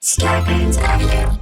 Scarpins Avenue.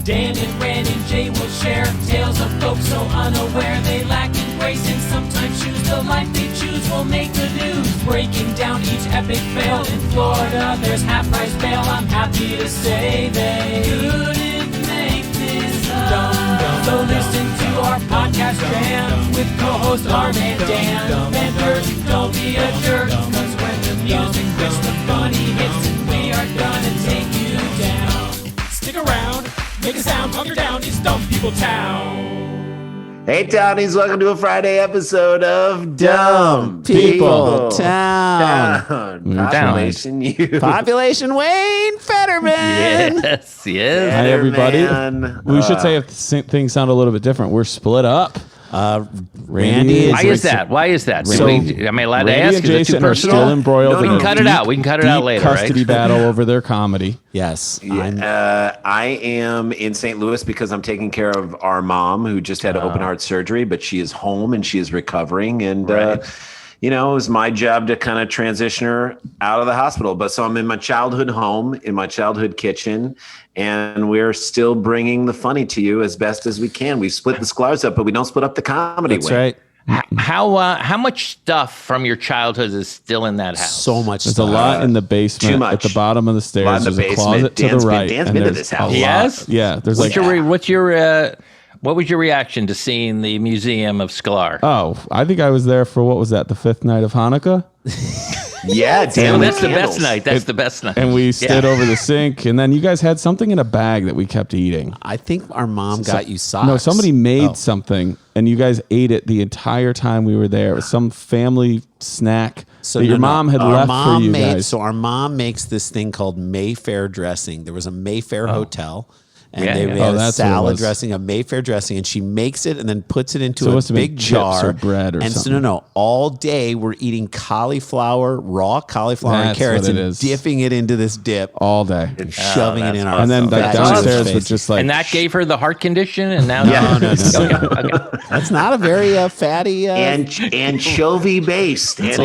Dan and Ran and Jay will share tales of folks so unaware they lack in grace and sometimes choose the life they choose will make the news. Breaking down each epic fail in Florida, there's half-price bail. I'm happy to say they couldn't make this up. So listen to our podcast jam with co-hosts Arm and Dan. Benders, don't be a jerk, cause when the music hits, the funny hits, and we are gonna take you down. Stick around. Make a sound, hunker down, it's Dumb People Town. Hey, Townies, welcome to a Friday episode of Dumb People Town. Population U. Population Wayne Federman. Yes. Hi, everybody. Federman. We should say if things sound a little bit different, we're split up. Randy. Why is that? Am I allowed to Randy ask? and Is it Jason too are still personal? embroiled. We can cut it out. We can cut it out later, custody right? battle over their comedy. Yes. I am in St. Louis because I'm taking care of our mom who just had open heart surgery, but she is home and she is recovering. And, it was my job to kind of transition her out of the hospital. But so I'm in my childhood home, in my childhood kitchen, and we're still bringing the funny to you as best as we can. We split the Sklar's up, but we don't split up the comedy. That's right. How much stuff from your childhood is still in that house? So much There's stuff. a lot in the basement. Too much. At the bottom of the stairs. in the There's a basement. closet to the right. Dan's and been to there's this house. a lot. Yes? Yeah. There's What was your reaction to seeing the Museum of Sklar? Oh, I think I was there for, what was that, the fifth night of Hanukkah? Yeah, Dan. Oh, with that's the candles. best night. That's the best night. And we stood over the sink, and then you guys had something in a bag that we kept eating. I think our mom got you socks. No, somebody made something, and you guys ate it the entire time we were there. It was some family snack that your mom had left for you guys. So our mom makes this thing called Mayfair dressing. There was a Mayfair hotel. And they made a that's what it salad was. dressing, a Mayfair dressing, and she makes it and then puts it into So it a must have been big chips jar. or bread or and something. so all day we're eating raw cauliflower and That's carrots, what it and is. dipping it into this dip all day. and shoving it in our. And then like fat downstairs face. was just like, and that gave her the heart condition, and now No. Okay. That's not a very fatty. Anchovy based. It's a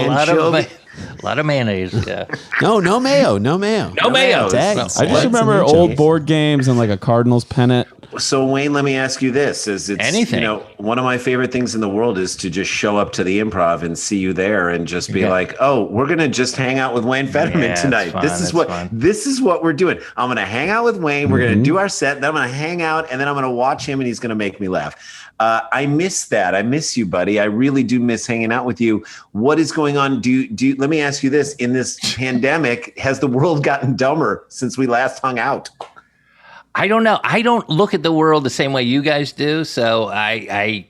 lot of mayonnaise. Yeah. No mayo. No mayo. Dang. I just remember old board games and like a Cardinals pennant. So Wayne, let me ask you this: Anything. One of my favorite things in the world is to just show up to the Improv and see you there, and just be like, "Oh, we're gonna just hang out with Wayne Federman tonight. Fun, This is what we're doing. I'm gonna hang out with Wayne. We're gonna do our set. Then I'm gonna hang out, and then I'm gonna watch him, and he's gonna make me laugh." I miss that. I miss you, buddy. I really do miss hanging out with you. What is going on? Let me ask you this: in this pandemic, has the world gotten dumber since we last hung out? I don't know. I don't look at the world the same way you guys do, so I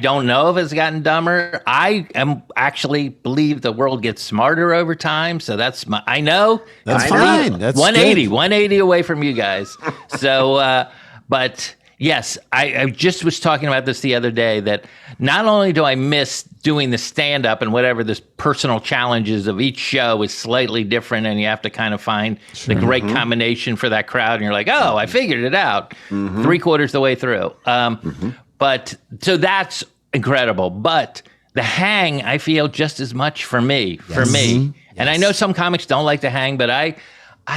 don't know if it's gotten dumber. I am actually believe the world gets smarter over time, so that's I know. That's I fine. know. That's 180 away from you guys. So, but yes, I just was talking about this the other day, that not only do I miss doing the stand-up and whatever the personal challenges of each show is slightly different, and you have to kind of find the great combination for that crowd, and you're like, oh, I figured it out 3/4 the way through. But so that's incredible. But the hang, I feel just as much for me. And I know some comics don't like to hang, but I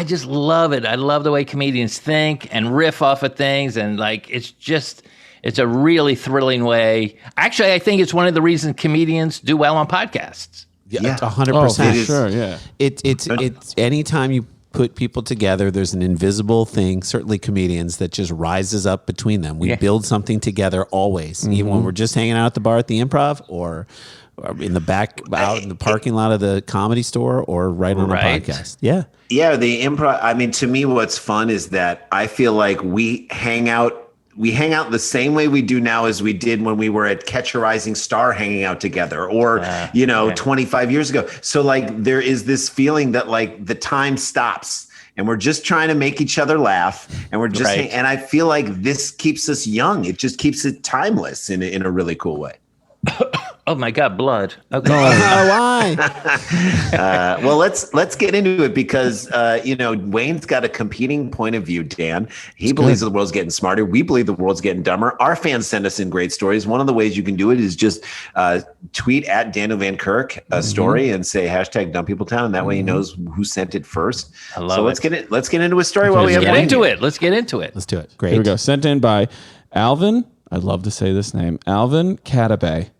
just love it. I love the way comedians think and riff off of things. And like, it's a really thrilling way. Actually, I think it's one of the reasons comedians do well on podcasts. Yeah, 100%. Oh, for sure, yeah. It's anytime you put people together, there's an invisible thing, certainly comedians, that just rises up between them. We build something together always, even when we're just hanging out at the bar at the Improv, or in the back, out in the parking lot of the Comedy Store, or right on a podcast. Yeah. Yeah, the improv. I mean, to me, what's fun is that I feel like we hang out the same way we do now as we did when we were at Catch a Rising Star hanging out together, or 25 years ago. So like there is this feeling that like the time stops and we're just trying to make each other laugh, and we're just and I feel like this keeps us young. It just keeps it timeless in a really cool way. Oh my God, blood. Okay. Why? Well, let's get into it because Wayne's got a competing point of view. Dan, he believes the world's getting smarter. We believe the world's getting dumber. Our fans send us in great stories. One of the ways you can do it is just tweet at Daniel Van Kirk a story and say #DumbPeopleTown, and that way he knows who sent it first. I love Let's get into a story while we have Wayne. Let's get into it. Let's do it. Great. Here we go. Sent in by Alvin. I'd love to say this name. Alvin Catabay.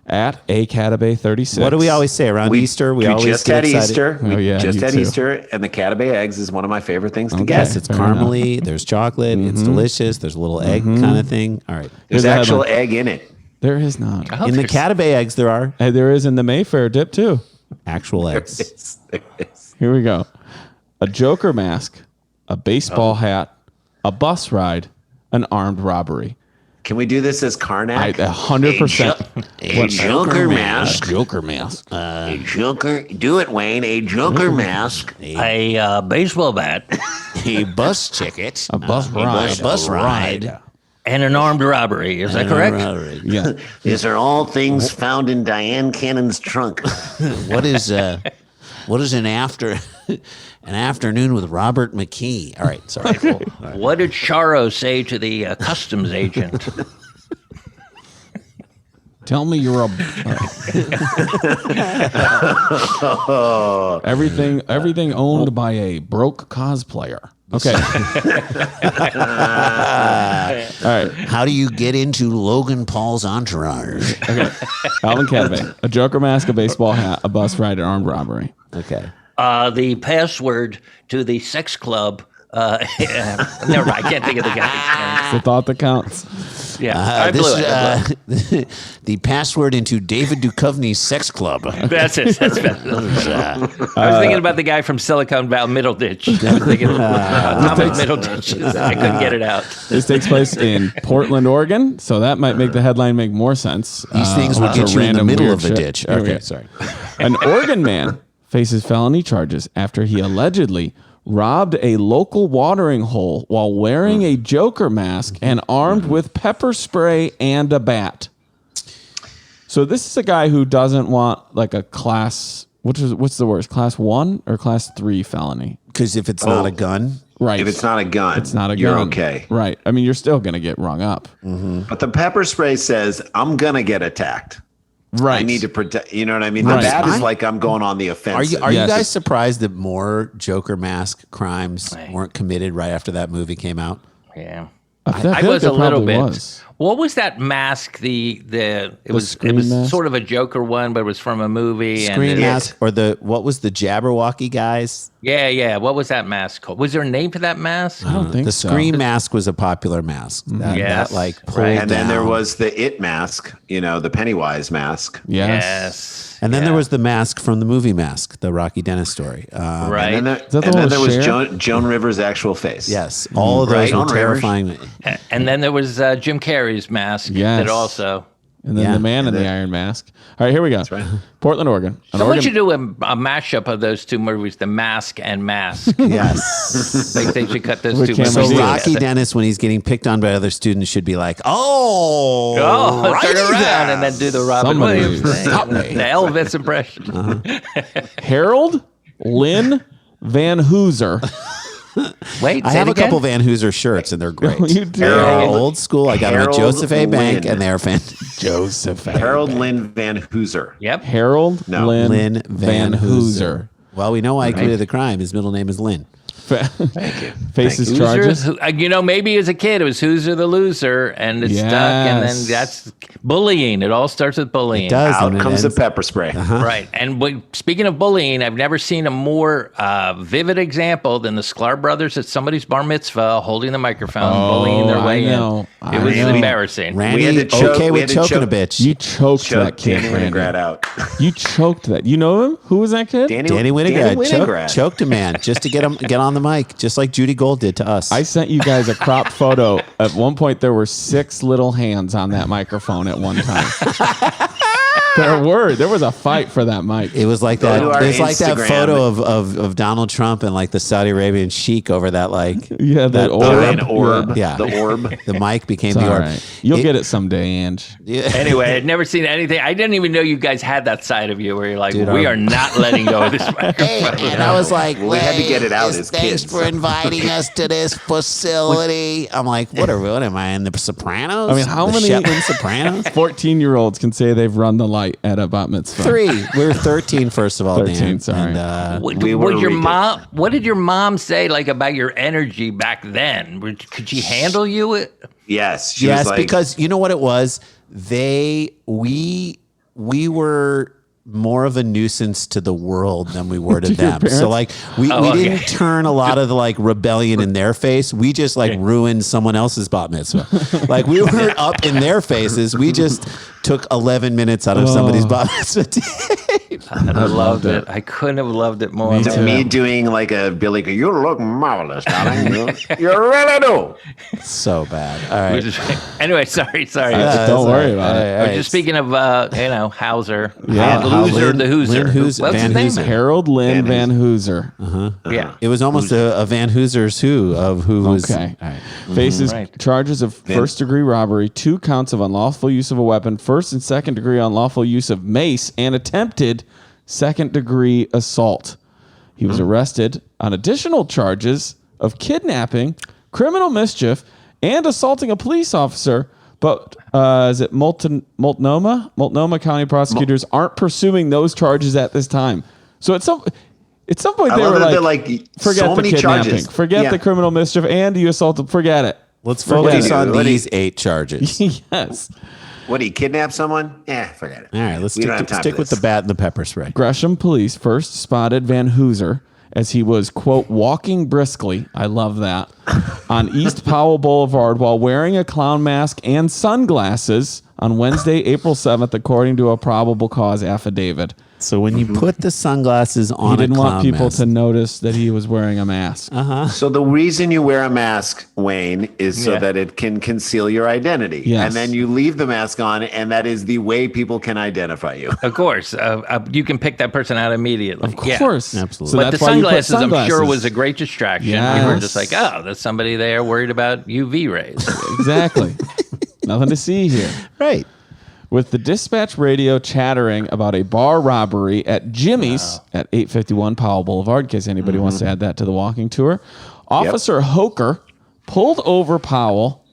At acatabay36. What do we always say around Easter? We always just get had excited. Easter. We just had too. Easter, and the Catabay eggs is one of my favorite things to get. Yes, it's caramely. There's chocolate. It's delicious. There's a little egg kind of thing. All right. There's actual egg in it. There is not. In the Catabay eggs, there are There is in the Mayfair dip too. actual eggs. There is. Here we go. A Joker mask, a baseball hat, a bus ride, an armed robbery. Can we do this as Karnak? 100%. A Joker mask. Joker mask. A Joker. Do it, Wayne. A Joker mask. A baseball bat A bus ticket. A bus ride. A bus ride. and an armed robbery. Is that correct? Yeah. These are all things found in Diane Cannon's trunk. What is an afternoon with Robert McKee? All right, sorry. What did Charo say to the customs agent? Tell me you're everything owned by a broke cosplayer. Okay. All right. How do you get into Logan Paul's entourage? Okay. Alvin Catabay. A Joker mask, a baseball hat, a bus ride, an armed robbery. Okay. The password to the sex club. Never mind. I can't think of the guy's It's the thought that counts. name. Yeah, I blew it. The password into David Duchovny's sex club. That's it. That's better. I was thinking about the guy from Silicon Valley, Middleditch. I was thinking Thomas Middleditch. I couldn't get it out. This takes place in Portland, Oregon, so that might make the headline make more sense. These things would get you in the middle of the ditch. Here we Okay, go. sorry. An Oregon man faces felony charges after he allegedly robbed a local watering hole while wearing a Joker mask and armed with pepper spray and a bat. So this is a guy who doesn't want like a class, what's the worst, class 1 or class 3 felony? Because if it's not a gun, Right. If it's not a gun, you're okay. Right. I mean, you're still going to get rung up. But the pepper spray says, I'm going to get attacked. Right. I need to protect. You know what I mean? The Right. bat is like I'm going on the offensive. Are you Yes. guys surprised that more Joker mask crimes weren't committed right after that movie came out? Yeah. I feel I like was there a little probably bit. was. What was that mask? It was Scream mask? sort of a Joker one, but it was from a movie. Screen and mask or what was the Jabberwocky guys? Yeah. What was that mask called? Was there a name for that mask? I don't think The so. Scream mask was a popular mask. That, Yes. that like pulled Right. And then there down. was the It mask, the Pennywise mask. Yes. And then there was the mask from the movie Mask, the Rocky Dennis story. Right. And then that the there one was with Cher? Joan Rivers' actual face. Yes, all of those Right. were Joan Rivers. terrifying. And then there was Jim Carrey's mask. Yes. That also. And then Yeah. the man in the iron mask. All right, here we go. right. Portland, Oregon. Someone should do a mashup of those two movies, The Mask and Mask. Yes. They should cut those With two Cameron So movies. Diaz. Rocky Dennis, when he's getting picked on by other students, should be like, "Oh, Oh, turn righty around there." and then do the Robin Somebody Williams thing. stop me. The Elvis impression. Harold Lynn Van Hooser. Wait, I say have it a couple again? Van Hooser shirts, and they're great. You do. They're Harold- old school. I got them at Harold Joseph A. Bank, Lynn. and they're Joseph. Harold Lynn Van Hooser. Yep. Harold No. Lynn, Lynn Van Hooser. Well, we know why he committed the crime. His middle name is Lynn. Faces Hoosier, charges. maybe as a kid it was Who's the Loser, and it's stuck, and then Yes. that's bullying. It all starts with bullying. It does. Out and it comes the ends- pepper spray. Right. And speaking of bullying, I've never seen a more vivid example than the Sklar brothers at somebody's bar mitzvah holding the microphone, bullying their way I know. in. It was I know. embarrassing. Randy, We had to choke- okay we with had to choking choke- a bitch. You choked that Choke kid, Danny Randy. Winograd out. You choked that. You know him? Who was that kid? Danny Winograd choked a man just to get on the mic, just like Judy Gold did to us. I sent you guys a cropped photo. At one point, there were 6 little hands on that microphone at one time. There was a fight for that mic. It was like Go that. to our It's like that Instagram. photo of Donald Trump and like the Saudi Arabian sheik over that like Yeah, that An orb. Yeah. The orb. The mic became It's the all orb. right. You'll get it someday, Ange. Yeah. Anyway, I'd never seen anything. I didn't even know you guys had that side of you where you're like, Dude, we our- are not letting go of this microphone. Hey, and I was like, We had to get it out as thanks kids. for inviting us to this facility. I'm like, what am I in the Sopranos? I mean, how The many- Shetland Sopranos? 14-year-olds can say they've run the light at a bat mitzvah. 3. We were 13, first of all, 13, Dan. sorry. And, What, We were was your ridiculous. mom? What did your mom say like about your energy back then? Could she handle you? Yes. She yes, was like, because you know what it was? We were more of a nuisance to the world than we were to To your them. So like we okay. didn't turn a lot of the like rebellion in their face. We just like ruined someone else's bat mitzvah. Like we weren't up in their faces. We just took 11 minutes out of somebody's bat mitzvah. I loved it. I couldn't have loved it more. to me doing like a Billy, you look marvelous, darling. You really do. So bad. All right. Anyway, sorry. Don't worry about it. We're just speaking of, Hauser. Yeah. The loser, Lynn- the Hooser. Lynn Hooser. What's Van his name? Hooser. Harold Lynn Van Van Hooser. Yeah. It was almost a Van Hooser's who was Okay. all right. Faces Right. charges of first-degree robbery, 2 counts of unlawful use of a weapon, first and second-degree unlawful use of mace, and attempted second-degree assault. He was arrested on additional charges of kidnapping, criminal mischief, and assaulting a police officer. But is it Multnomah? Multnomah County prosecutors aren't pursuing those charges at this time. So at some point I they love were that like, they're like, forget so the many kidnapping, charges. forget Yeah. the criminal mischief, and you assaulted. Forget it. Let's Forget focus it. on What do you- these 8 charges. Yes. What, he kidnapped someone? Forget it. All right, let's We don't have stick, time stick for with the this. bat and the pepper spray. Gresham police first spotted Van Hooser as he was, quote, walking briskly, I love that, on East Powell Boulevard while wearing a clown mask and sunglasses on Wednesday, April 7th, according to a probable cause affidavit. So when you put the sunglasses on, He didn't a want clown people mask, to notice that he was wearing a mask. So the reason you wear a mask, Wayne, is so Yeah. that it can conceal your identity. Yes. And then you leave the mask on, and that is the way people can identify you. Of course. You can pick that person out immediately. Of course. absolutely. So But the that's why you put sunglasses, I'm sure, sunglasses. was a great distraction. We were just Yes. like, oh, there's somebody there worried about UV rays. Exactly. Nothing to see here. right? With the dispatch radio chattering about a bar robbery at Jimmy's at 851 Powell Boulevard, in case anybody wants to add that to the walking tour. Officer Hoker pulled over on Powell,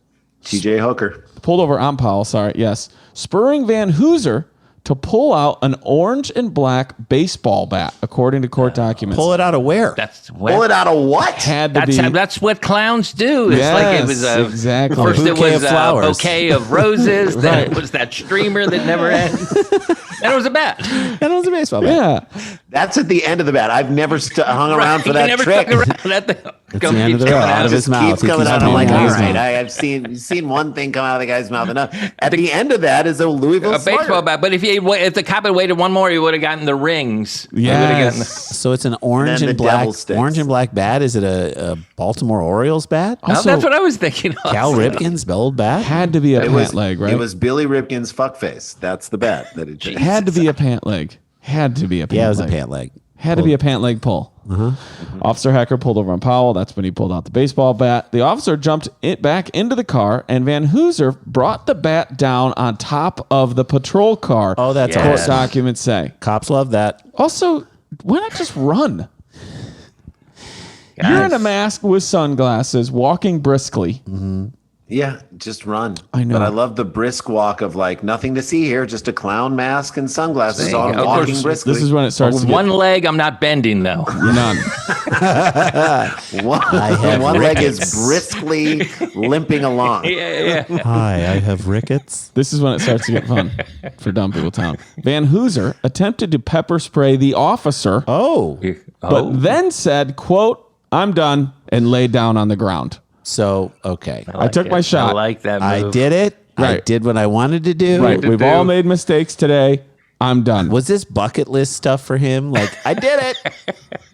spurring Van Hooser to pull out an orange and black baseball bat, according to court documents. Pull it out of where? That's Pull what. it out of what? Had to be. That's what clowns do. It's like it was Yes, exactly. First, it Bouquet was of a flowers. bouquet of roses. Then Right. it was that streamer that never ends. Then it was a bat. And it was a baseball bat. Yeah. That's at the end of the bat. I've never hung around for He that never trick. stuck around. That thing the end of the keeps coming road. Out of his Just mouth. keeps He coming keeps out. I'm coming like, out of all his right, mouth. I've seen one thing come out of the guy's mouth enough. At the end of that is a Louisville a baseball Slugger. bat. But if the cop had waited one more, he would have gotten the rings. He would have gotten Yes. So it's an orange then and the black devil sticks. orange and black bat. Is it a Baltimore Orioles bat? No, Also- that's what I was thinking of. Cal Ripken's old bat? Had to be a It pant was leg, right? It was Billy Ripken's fuckface. That's the bet that it had to be a pant leg. Had to be a pant leg. Yeah, it was a pant leg. Had to be a pant leg pull. Officer Hecker pulled over on Powell. That's when he pulled out the baseball bat. The officer jumped it back into the car, and Van Hooser brought the bat down on top of the patrol car. Oh, that's court awesome. documents say. Cops love that. Also, why not just run? You're in a mask with sunglasses, walking briskly. Yeah, just run. I know. But I love the brisk walk of like nothing to see here, just a clown mask and sunglasses There you on, go. Of walking course, briskly. This is when it starts to get One leg, I'm not bending though. none. one, have one leg is rickets. briskly limping along. Yeah. Hi, I have rickets. This is when it starts to get fun for dumb people town. Van Hooser attempted to pepper spray the officer, Oh, but then said, quote, "I'm done," and laid down on the ground. so okay. I took my shot. I like that move. I did it. I Right. did what I wanted to do. Right. to We've do. all made mistakes today. I'm done. Was this bucket list stuff for him? Like, I did it.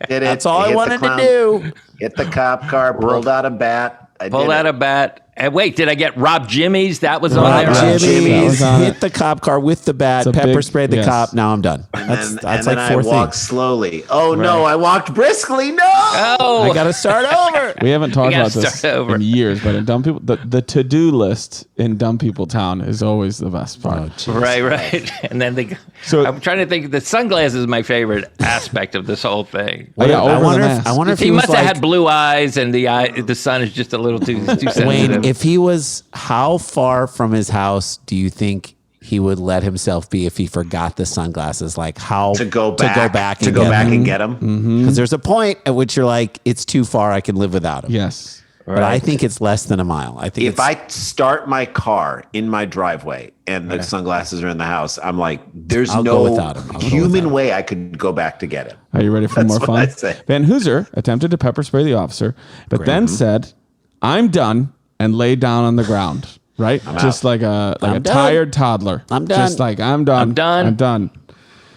Did it, That's all I hit the wanted to clown, do. Hit the cop car, pulled out a bat. I Pulled did out it. a bat Wait, did I get Rob Jimmy's? That was on Rob there. Jimmy's, That was on hit the cop car with the bat, It's a pepper big- sprayed the yes. cop. Now I'm done. That's and like then four I walked things. slowly. Oh no, I walked briskly. No. Oh, I got to start over. We haven't talked gotta about this start over. in years, but in dumb people, the to-do list in Dumb People Town is always the best part. right. And then So- I'm trying to think. The sunglasses is my favorite aspect of this whole thing. Oh, yeah, I over wonder the if mask. I wonder if He he must was have like, had blue eyes, and the sun is just a little too sensitive. Wayne, if he was, how far from his house do you think he would let himself be if he forgot the sunglasses? Like how To go back and get him. Because there's a point at which you're like, it's too far. I can live without him. Yes. But I think it's less than a mile. I think If I start my car in my driveway and the sunglasses are in the house, I'm like, there's I'll go no without 'em. I'll go human way I could go back to get him. Are you ready for more what fun? I say. Van Hooser attempted to pepper spray the officer, but then said, "I'm done," and laid down on the ground. Right, just like a I'm done. tired toddler. I'm done. Just like I'm done. I'm done. I'm done.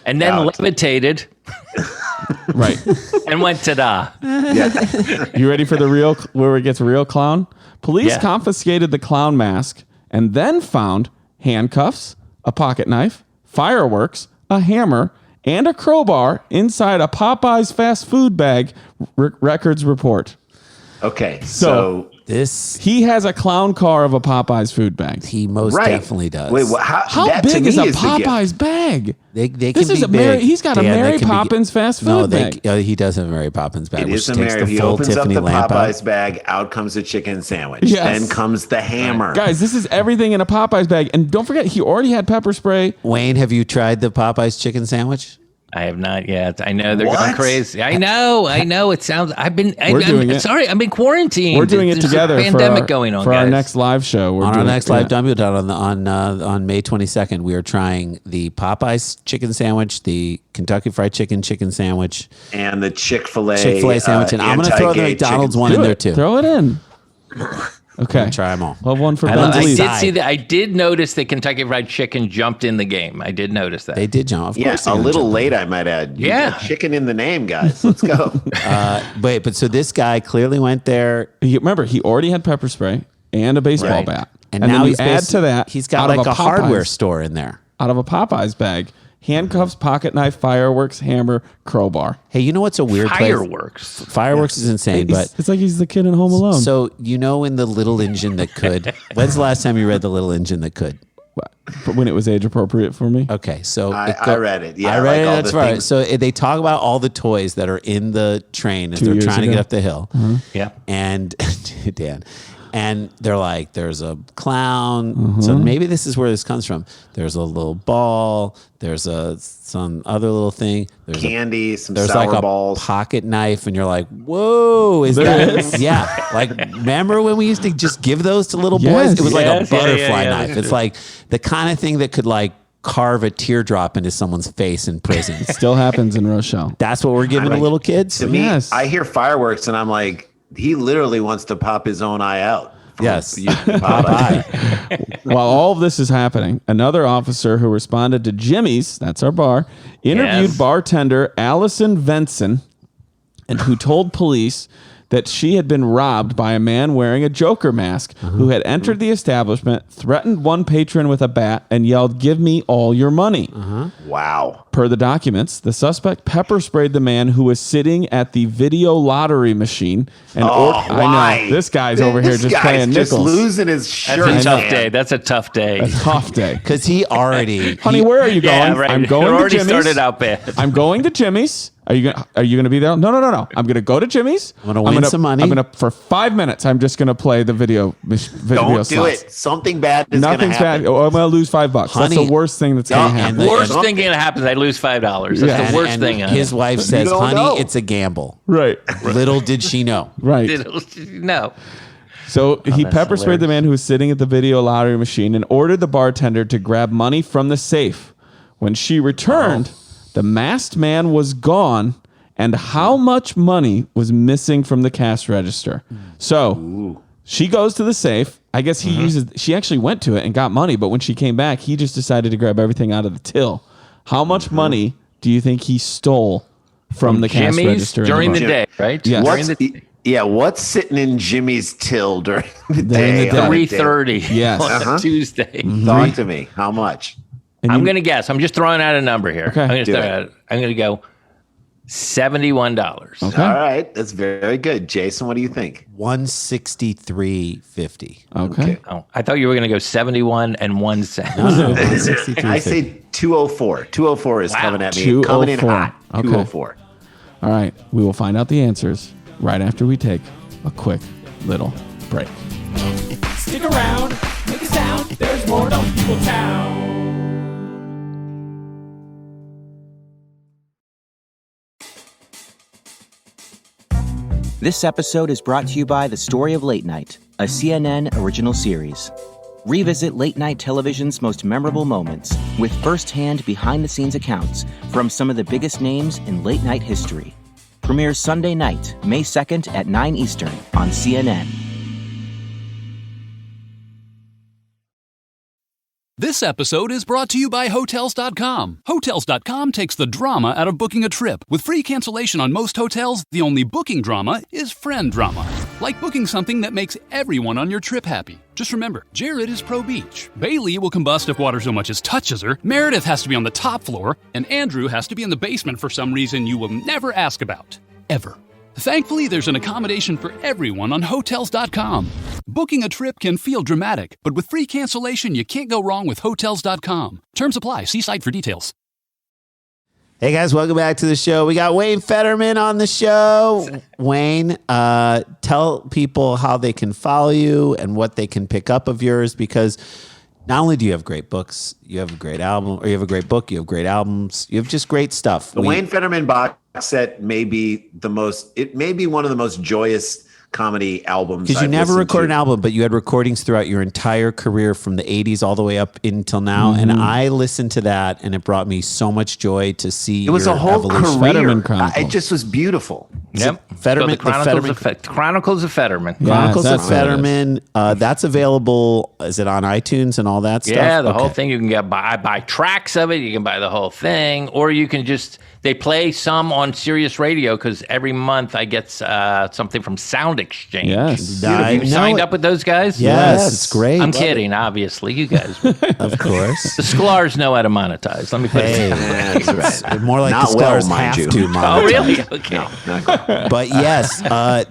and then Out. levitated Right. and went ta-da. You ready for the real where it gets real clown? Police Yeah. confiscated the clown mask and then found handcuffs, a pocket knife, fireworks, a hammer, and a crowbar inside a Popeyes fast food bag. Records report. Okay, So- this, He has a clown car of a Popeyes food bag. he most right. definitely does. Wait, How that to big me is a the gift. Popeyes bag? They This can is be a Mary. big. He's got a Dan, they Mary can be- Poppins fast food No, bag. he does have a Mary Poppins bag, It which is a takes Mary. the If he full opens Tiffany up the lamp Popeyes out. bag, out comes the chicken sandwich. Yes. Then comes the hammer. Guys, this is everything in a Popeyes bag. And don't forget, he already had pepper spray. Wayne, have you tried the Popeyes chicken sandwich? I have not yet. I know they're going What? crazy. I know. It sounds. We're doing it. Sorry, I've been quarantined. We're doing it There's together a pandemic for our, going on, for guys. our next live show. We're On our doing next it, live yeah. Dumb Down on May 22nd, we are trying the Popeyes chicken sandwich, the Kentucky Fried Chicken sandwich, And the Chick-fil-A sandwich, and I'm going to throw the anti-gay McDonald's chicken one in Do there it. too. Throw it in. Okay. Try them all. We'll have one for I Ben did Delete. see that. I did notice that Kentucky Fried Chicken jumped in the game. I did notice that. They did jump. Of Yeah, course they're a gonna little jump. late, I might add. You Yeah. got chicken in the name, guys. Let's go. But so this guy clearly went there, Remember, he already had pepper spray and a baseball Right. bat. and then now you he's add basi- to that. he's got out of like a Popeyes- hardware store in there. out of a Popeyes bag. Handcuffs, pocket knife, fireworks, hammer, crowbar. Hey, you know what's a weird place? Fireworks. Fireworks is insane, but It's like he's the kid in Home Alone. so you know in the Little Engine That Could. When's the last time you read the Little Engine That Could? But when it was age appropriate for me. Okay, so I read it. Yeah, I read like it. all That's the right. things- So they talk about all the toys that are in the train as 2 they're years trying to ago. get up the hill. Yeah. And Dan, and they're like, there's a clown. So maybe this is where this comes from. There's a little ball. There's some other little thing. There's Candy, some there's sour like a balls. pocket knife, and you're like, whoa, is that? Yeah. Like, remember when we used to just give those to little Yes. boys? It was like Yes, a yeah, butterfly yeah. knife. It's like the kind of thing that could like carve a teardrop into someone's face in prison. Still happens in Rochelle. That's what we're giving to like- little kids. To me, Yes. I hear fireworks and I'm like, he literally wants to pop his own eye out. Yes. Popeye. While all of this is happening, another officer who responded to Jimmy's, that's our bar, interviewed Yes. bartender Allison Venson, and who told police that she had been robbed by a man wearing a Joker mask who had entered the establishment, threatened one patron with a bat, and yelled, "Give me all your money." Wow. Per the documents, the suspect pepper sprayed the man who was sitting at the video lottery machine. And I Why? know this guy's over here This just guy's playing just nickels. losing his That's shirt. a tough man. day. That's a tough day. Tough day. Because he already. Honey, where are you going? Yeah, right. I'm It going to already Jimmy's. started out bad. I'm going to Jimmy's. Are you gonna be there? No. I'm gonna go to Jimmy's. I'm gonna win some money. I'm gonna for 5 minutes. I'm just gonna play the video. Don't do slots. it. Something bad is going to Nothing's happen. bad. Oh, I'm gonna lose $5. That's Honey. the worst thing that's gonna No, happen. and Worst and- thing that happens, I lose $5. That's Yeah. the worst and thing. His wife says, don't honey, know. it's a gamble. Right. Little did she know. Right. No. So he that's pepper sprayed the hilarious. man who was sitting at the video lottery machine and ordered the bartender to grab money from the safe. When she returned, the masked man was gone, and how much money was missing from the cash register. So she goes to the safe. I guess she actually went to it and got money, but when she came back, he just decided to grab everything out of the till. How much money do you think he stole from the cash Jimmy's register? in during the bar? day, right? Yes. During What's, the, what's sitting in Jimmy's till during the day? 3:30 Yes. on Tuesday. Talk to me. How much? I'm going to guess. I'm just throwing out a number here. Okay. I'm going to go $71. Okay. All right. That's very good. Jason, what do you think? $163.50. Okay. Oh, I thought you were going to go 71 and 1 cent. I say 204. 204 is coming at me. Coming in 204. hot. Okay. 204. All right. We will find out the answers right after we take a quick little break. Stick around, make a sound. There's more Dumb People Town. This episode is brought to you by The Story of Late Night, a CNN original series. Revisit late night television's most memorable moments with first-hand behind-the-scenes accounts from some of the biggest names in late night history. Premieres Sunday night, May 2nd at 9 Eastern on CNN. This episode is brought to you by Hotels.com. Hotels.com takes the drama out of booking a trip. With free cancellation on most hotels, the only booking drama is friend drama. Like booking something that makes everyone on your trip happy. Just remember, Jared is pro-beach. Bailey will combust if water so much as touches her. Meredith has to be on the top floor. And Andrew has to be in the basement for some reason you will never ask about. Ever. Thankfully, there's an accommodation for everyone on Hotels.com. Booking a trip can feel dramatic, but with free cancellation, you can't go wrong with Hotels.com. Terms apply. See site for details. Hey guys, welcome back to the show. We got Wayne Federman on the show. Wayne, tell people how they can follow you and what they can pick up of yours, because not only do you have great books, you have a great album, or you have a great book, you have great albums, you have just great stuff. The Wayne Federman box set may be one of the most joyous comedy albums. Because you never record an album, but you had recordings throughout your entire career from the 80s all the way up until now. And I listened to that, and it brought me so much joy to see it was a whole evolution. career. Federman Chronicles. It just was beautiful. Yep. Federman, The Chronicles of Federman. Chronicles of that's what it is. Federman. That's available. Is it on iTunes and all that stuff? Yeah, the whole Okay. thing. You can buy tracks of it. You can buy the whole thing, or you can just they play some on Sirius Radio because every month I get something from Sound Exchange. Yes. I You know signed it. up with those guys? Yes, it's great. I'm kidding, obviously. You guys. Of course. The Sklar's know how to monetize. Let me put Hey, it that way. That's right. more like Not the well, Sklar's mind have you. to Oh, monetize. really? Okay. Not quite. But yes,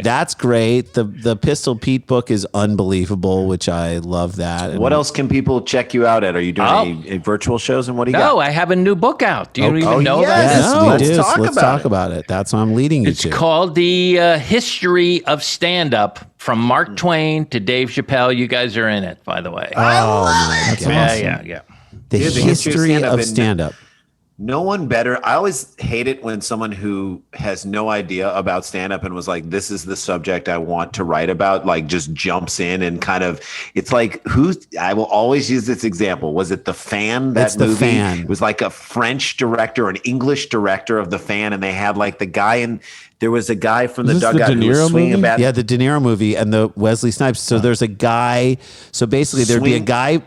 that's great. The Pistol Pete book is unbelievable, which I love that. What else can people check you out at? Are you doing any virtual shows, and what do you No, got? I have a new book out. Do you even know yes. that? Yes, No, we let's do. talk Let's about talk it. about it. That's what I'm leading you It's to. called The History of Stand-Up from Mark Twain to Dave Chappelle. You guys are in it, by the way. Oh my God. Yeah. The Here's the history stand-up of in- stand-up. No one better. I always hate it when someone who has no idea about stand-up and was like, this is the subject I want to write about, like just jumps in and kind of, it's like, I will always use this example. Was it The Fan? That It's The movie? Fan. It was like a French director, an English director of The Fan. And they had like the guy there was a guy from the Is this the dugout De who was Niro swinging a movie? bat. Yeah, the De Niro movie and the Wesley Snipes. So there's a guy. So basically, there'd be a guy,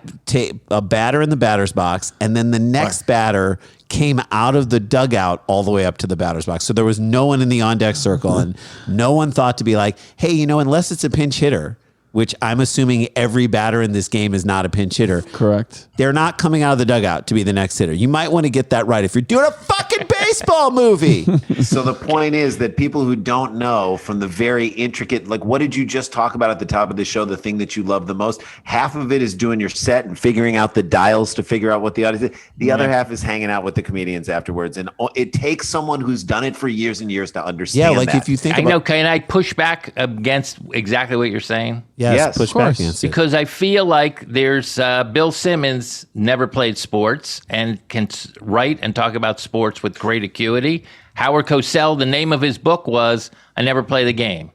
a batter in the batter's box, and then the next batter came out of the dugout all the way up to the batter's box. So there was no one in the on deck circle, and no one thought to be like, hey, unless it's a pinch hitter, which I'm assuming every batter in this game is not a pinch hitter. Correct. They're not coming out of the dugout to be the next hitter. You might want to get that right if you're doing a fucking baseball movie. So the point is that people who don't know from the very intricate, like what did you just talk about at the top of the show, the thing that you love the most, half of it is doing your set and figuring out the dials to figure out what the audience is. The other half is hanging out with the comedians afterwards. And it takes someone who's done it for years and years to understand Yeah, like that. if you think I about know. Can I push back against exactly what you're saying? Yes, push of back course. against it. Because I feel like there's Bill Simmons never played sports and can write and talk about sports with great acuity. Howard Cosell, the name of his book was I Never Play the Game.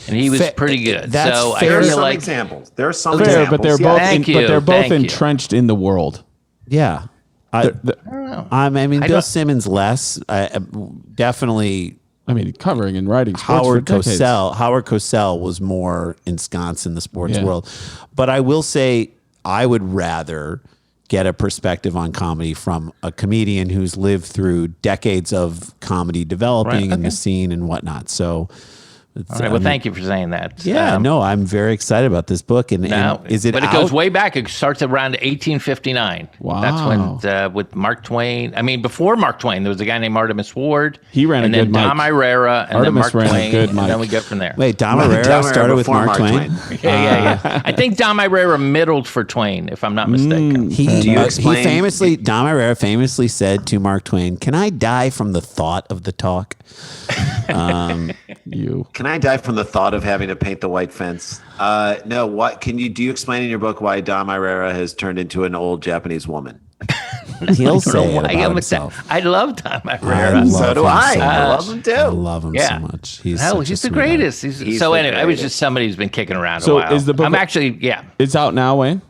And he was pretty good. That's so fair. there I are feel some like examples. There are some Fair, examples. but they're yeah. both Thank you. Thank you. entrenched in the world. Yeah. I mean, Bill don't- Simmons less. Definitely I mean, covering and writing sports Howard for decades. Cosell. Howard Cosell was more ensconced in the sports Yeah. world. But I will say I would rather get a perspective on comedy from a comedian who's lived through decades of comedy developing Right, and the okay. scene and whatnot. So All right. Well, thank you for saying that. Yeah, no, I'm very excited about this book. And is it But it out? goes way back. It starts around 1859. Wow. That's when, with Mark Twain. I mean, before Mark Twain, there was a guy named Artemus Ward. He ran a and good then Dom mic. Irera, and Artemus then Mark ran a Twain, good and mic. then we go from there. Wait, Dom Dom Irera Irera started with before Mark Twain? Yeah. I think Dom Irera middled for Twain, if I'm not mistaken. He explain- Dom Irera famously said to Mark Twain, "Can I die from the thought of the talk?" You. Can I die from the thought of having to paint the white fence? No. What do you explain in your book why Dom Irera has turned into an old Japanese woman? He'll I say don't it know about why himself. I love Dom I Irera. love So do him I. so I much. love him too. I love him Yeah. so much. He's No, such a he's the sweetheart. greatest. He's So the anyway, I was greatest. just somebody who's been kicking around So a while. is the book- I'm actually, It's out now, Wayne?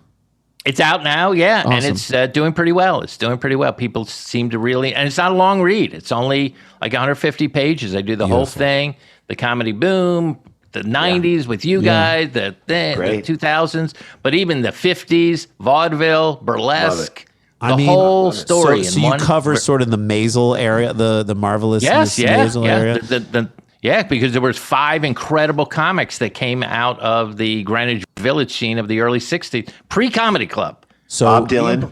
It's out now, yeah, and Awesome. it's doing pretty well. It's doing pretty well. People seem to really, and it's not a long read. It's only like 150 pages. I do the whole thing, the comedy boom, the 90s with you guys, the Great. 2000s, but even the 50s, vaudeville, burlesque, I the mean, whole story. So in you one. cover sort of the Maisel area, the marvelous Maisel area. Yeah, because there was 5 incredible comics that came out of the Greenwich Village scene of the early 60s, pre-comedy club. So Bob Dylan.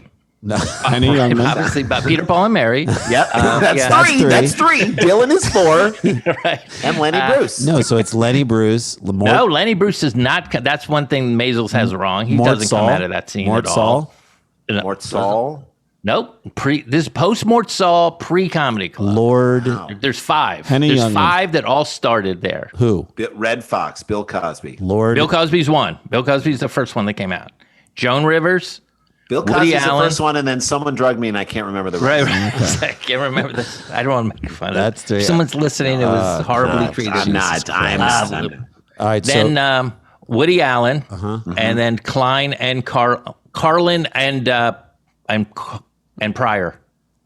Any young man? Obviously, about Peter, Paul, and Mary. Yep. yeah. That's three. Dylan is 4. Right. And Lenny Bruce. No, so it's Lenny Bruce. No, Lenny Bruce does not. That's one thing Maisels has wrong. He doesn't come out of that scene Mort at all. Saul, Mort Saul. Nope. This is post Mort Saul, pre-comedy club. Lord, There's 5. Henny There's Youngman. 5 that all started there. who? Red Fox. Bill Cosby. Lord, Bill Cosby's one. Bill Cosby's the first one that came out. Joan Rivers. Bill Woody Cosby's the Allen. first one, and then someone drugged me, and I can't remember the Right. rest. I can't remember this. I don't want to make fun That's of the- it. If someone's listening, it was horribly treated. I'm not. I'm All right, Then Woody Allen, and then Klein and Carlin and Pryor.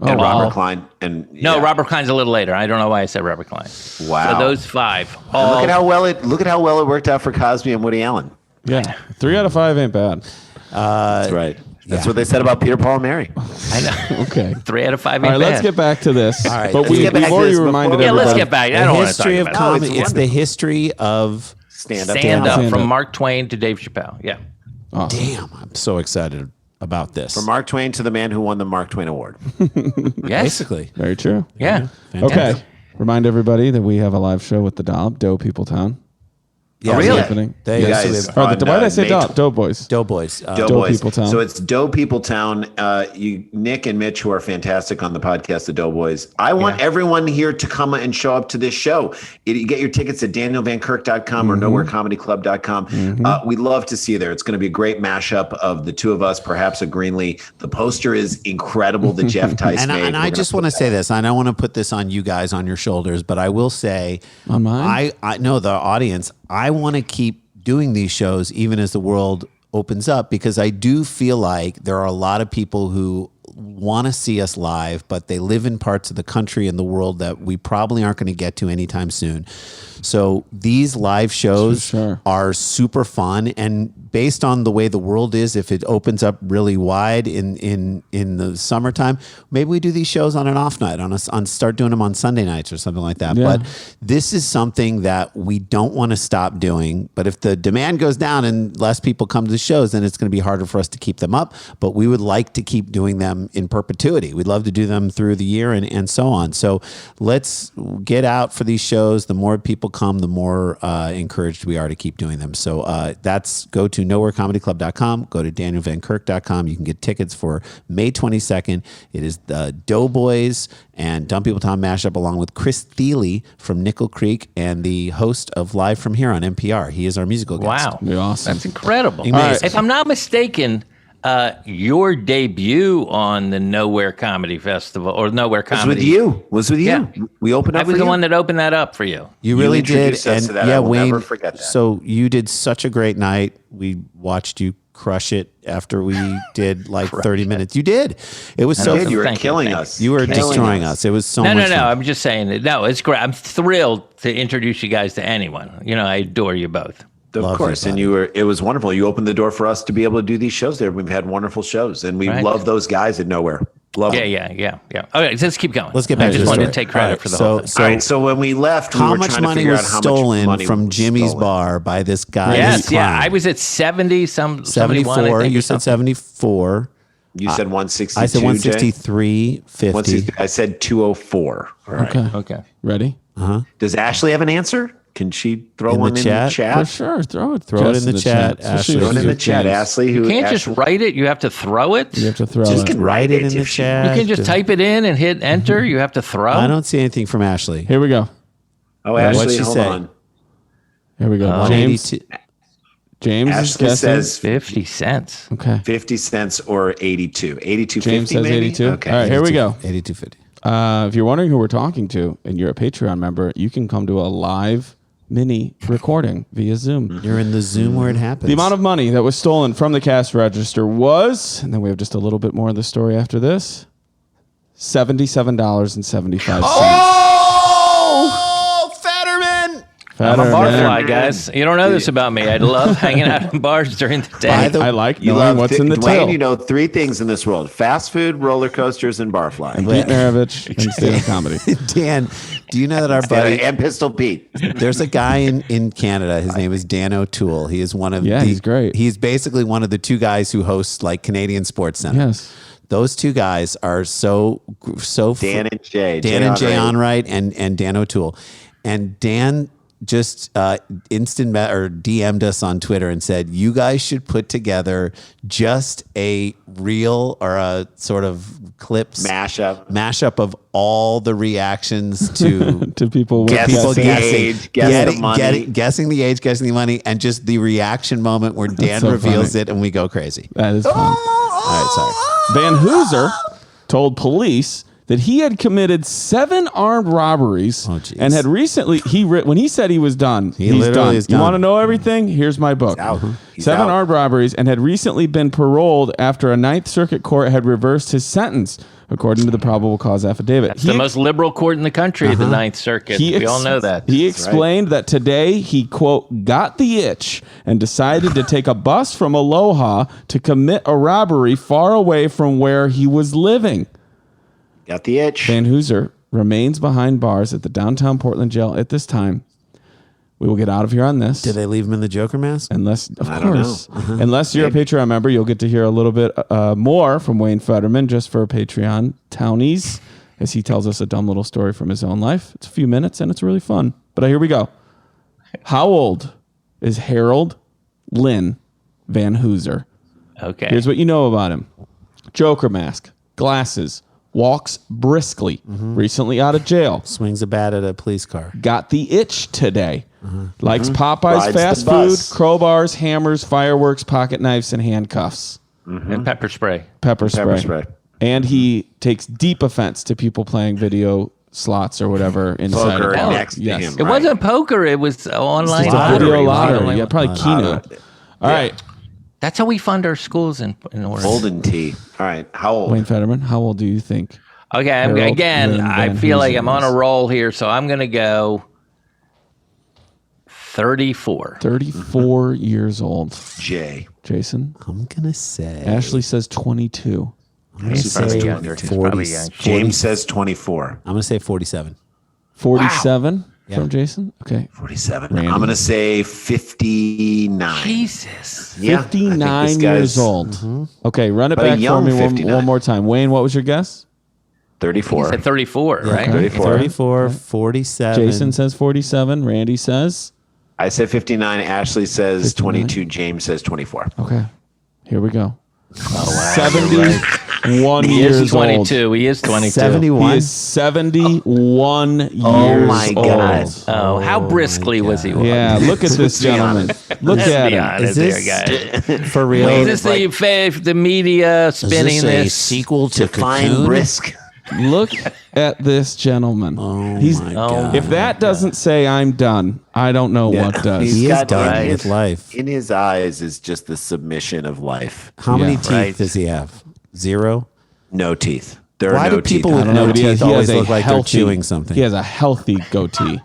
And All- Robert Klein. And No, yeah. Robert Klein's a little later. I don't know why I said Robert Klein. Wow. So those 5. And look at how well it worked out for Cosby and Woody Allen. Yeah. 3 out of 5 ain't bad. That's right. That's what they said about Peter, Paul, and Mary. I know. Okay. 3 out of 5 All ain't right, let's bad. get back to this. All right, But let's we've get back to already this reminded before- Yeah, let's everybody. get back. I the don't want to talk history of about comedy. it's It's the history of. Stand-up. Stand up Stand from up. Mark Twain to Dave Chappelle. Yeah. Awesome. Damn, I'm so excited about this. From Mark Twain to the man who won the Mark Twain Award. Yes. Basically, Very true. Yeah. Okay. Remind everybody that we have a live show with the Dollop, Doe People Town. yeah, really? Happening. They You yes, guys- we have Or On, why did I say May Dollop? Doe Boys. Doughboys. Doughboys. People Town. So it's Doe People Town. Nick and Mitch, who are fantastic on the podcast, the Doughboys. I want everyone here to come and show up to this show. You get your tickets at danielvankirk.com or nowherecomedyclub.com. We'd love to see you there. It's going to be a great mashup of the two of us, perhaps a Greenlee. The poster is incredible that Jeff Tice And, made. and I just want to say this. I don't want to put this on you guys on your shoulders, but I will say, On mine? I know the audience. I want to keep doing these shows even as the world opens up, because I do feel like there are a lot of people who want to see us live, but they live in parts of the country and the world that we probably aren't going to get to anytime soon. So these live shows Sure. are super fun, and based on the way the world is, if it opens up really wide in the summertime, maybe we do these shows on an off night, on start doing them on Sunday nights or something like that. Yeah. But this is something that we don't want to stop doing. But if the demand goes down and less people come to the shows, then it's going to be harder for us to keep them up. But we would like to keep doing them in perpetuity. We'd love to do them through the year and so on. So let's get out for these shows. The more people come, the more encouraged we are to keep doing them. So go to nowherecomedyclub.com, go to danielvankirk.com. You can get tickets for May 22nd. It is the Doughboys and Dumb People Town mashup, along with Chris Thiele from Nickel Creek and the host of Live from Here on NPR. He is our musical guest. Wow. Be awesome. That's incredible. Amazing. If I'm not mistaken, your debut on the Nowhere Comedy Festival or Nowhere Comedy Was with you. Yeah. We opened up I was for the you. one that opened that up for you. You really did. introduced us And to that. yeah, I will Wayne, never forget that. so you did such a great night. We watched you crush it after we did like 30 minutes. You did. It was so Dude, you were Thank you, killing thank us. you were Killing destroying us. It was so No, much fun. I'm just saying that. No, it's great. I'm thrilled to introduce you guys to anyone. You know, I adore you both. Of Love course. you, And buddy. it was wonderful. You opened the door for us to be able to do these shows there. We've had wonderful shows, and we Right. love those guys at Nowhere. Love Yeah, them. yeah. Okay, let's keep going. Let's get back I to just the wanted story. to take credit All right, for the whole thing. All right, so when we left, we How were much trying to money figure was out how much stolen money from was Jimmy's stolen. bar by this guy? Yes, yeah. clown? I was at 70, somebody 74. I think, You or said something. 74. You said 162. I said Jay? 163.50. I said 204. All right. Okay. Okay. Ready? Does Ashley have an answer? Can she throw In the one chat? in the chat? For sure. Throw it in the chat, Especially Ashley. if Throw it in you're the chat, James. Ashley. You Who can't just Ashley- write it. You have to throw it. You have to throw Just it. can Write it in the if she- chat. You can just type it in and hit enter. You have to throw. I don't see anything from Ashley. Here we go. Oh, Ashley, What'd she hold say? on. Here we go. Oh. James. 182. James is Ashley guessing. says 50 cents. Okay. 50 cents or 82. 82.50 James says maybe? 82. Okay. All right, here we go. 82.50. If you're wondering who we're talking to and you're a Patreon member, you can come to a live mini recording via Zoom. You're in the Zoom where it happens. The amount of money that was stolen from the cash register was, and then we have just a little bit more of the story after this, $77.75. Oh, Federman! I'm a Federman. barfly, guys. You don't know this about me. I love hanging out in bars during the day. I like You knowing love what's in the Dwayne, till. you know three things in this world: fast food, roller coasters, and barfly. Pete Maravich and stand-up comedy. Dan, do you know that our buddy, And Pistol Pete. there's a guy in Canada, his name is Dan O'Toole. He is one of Yeah, he's great. He's basically one of the two guys who hosts like Canadian Sports Center. Yes. Those two guys are so Dan and Jay. Dan and Jay Onright. Onright and Dan O'Toole. And Dan just DM'd us on Twitter and said, you guys should put together just a reel or a sort of clips mashup of all the reactions to To people with Guess guessing. the age, guess the money. guessing the age, guessing the money, and just the reaction moment where Dan so reveals funny. it and we go crazy. That is fun. All right, sorry. Van Hooser told police that he had committed 7 armed robberies Oh, geez. and had recently when he said he was done, he's literally done. is You done. want to know everything? Here's my book. out. He's 7 out. armed robberies and had recently been paroled after a Ninth Circuit court had reversed his sentence, according to the probable cause affidavit. It's the most liberal court in the country, the Ninth Circuit. We all know that. He explained that today he, quote, got the itch and decided to take a bus from Aloha to commit a robbery far away from where he was living. Got the itch. Van Hooser remains behind bars at the downtown Portland jail at this time. We will get out of here on this. Did they leave him in the Joker mask? Unless, of I don't course, know. unless you're a Patreon member, you'll get to hear a little bit more from Wayne Federman just for Patreon townies, as he tells us a dumb little story from his own life. It's a few minutes and it's really fun. But here we go. How old is Harold Lynn Van Hooser? Okay. Here's what you know about him. Joker mask, glasses, walks briskly, recently out of jail, Swings a bat at a police car. got the itch today. Likes Popeye's Rides the fast food, bus. crowbars, hammers, fireworks, pocket knives, and handcuffs. And pepper spray. Pepper spray. Pepper spray. And he takes deep offense to people playing video slots or whatever inside Poker a bar. next to Yes. him. It Right. wasn't poker. It was online It's a lottery. video lottery. Online- Yeah, probably Keno. All right, That's how we fund our schools in Oregon. Golden Tea. All right. How old? Wayne Federman, how old do you think? Okay, Harold again, Lynn I Van feel like Hooser I'm on a is. roll here, so I'm going to go 34. 34 years old. Jay. Jason? I'm going to say. Ashley says 22. I'm going to He's probably say younger. He's 40, probably young. James says 24. I'm going to say 47. 47 Yeah. from Jason? Okay. 47. Randy. I'm going to say 59. Jesus. Yeah, I think 59 this years guy's old. Okay, run it But a back for young me 59. one more time. Wayne, what was your guess? 34. He said 34, right? 34. 34, 47. Jason says 47. Randy says? I said 59. Ashley says 59. 22. James says 24. Okay, here we go. Oh, 71 He years is 22. old. He is 22. 71. He is 71 years my God. old. Oh, how briskly was he? Yeah, look at this gentleman. Look Let's at be him. honest Is here, this guys. for real? Is this the media Is spinning this a this? sequel to Define Cocoon? brisk. Look at this gentleman. Oh He's my God. if that doesn't say I'm done, I don't know what does. He's He is got done in with his- life. In his eyes is just the submission of life. How many Yeah. teeth Right. does he have? 0? No teeth. There are Why no do people teeth. with I don't know, no but he teeth has always a look like healthy, they're chewing something? He has a healthy goatee.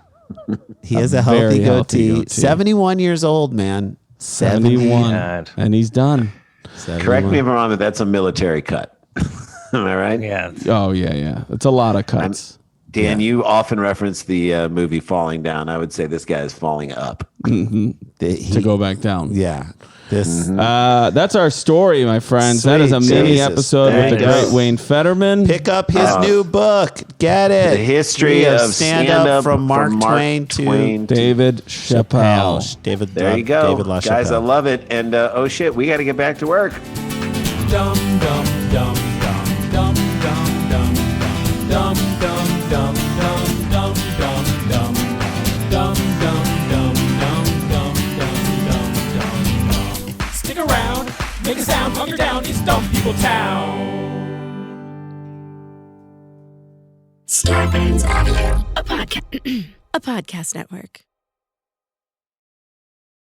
He has a very healthy healthy goatee. goatee. 71 years old, man. 71. God. And he's done. Correct me if I'm wrong, but that's a military cut. Am I right? Yeah. Oh yeah. It's a lot of cuts. Dan, you often reference the movie Falling Down. I would say this guy is falling up. To go back down. Yeah. This That's our story, my friends. That is a Sweet mini Jesus. episode There with the you go. great Wayne Federman. pick up his new book. Get it. The history of stand-up from Mark Twain to David Chappelle. David. There you go. David LaChapelle. Guys, I love it. And oh shit, we got to get back to work. Dum dum dum dum dum dum dum dum dum dum dum dum dum dum dum dum dum dum dum dum. Stick around, make a sound, hunker down, it's Dumb People Town. Starburns Audio, a podcast network.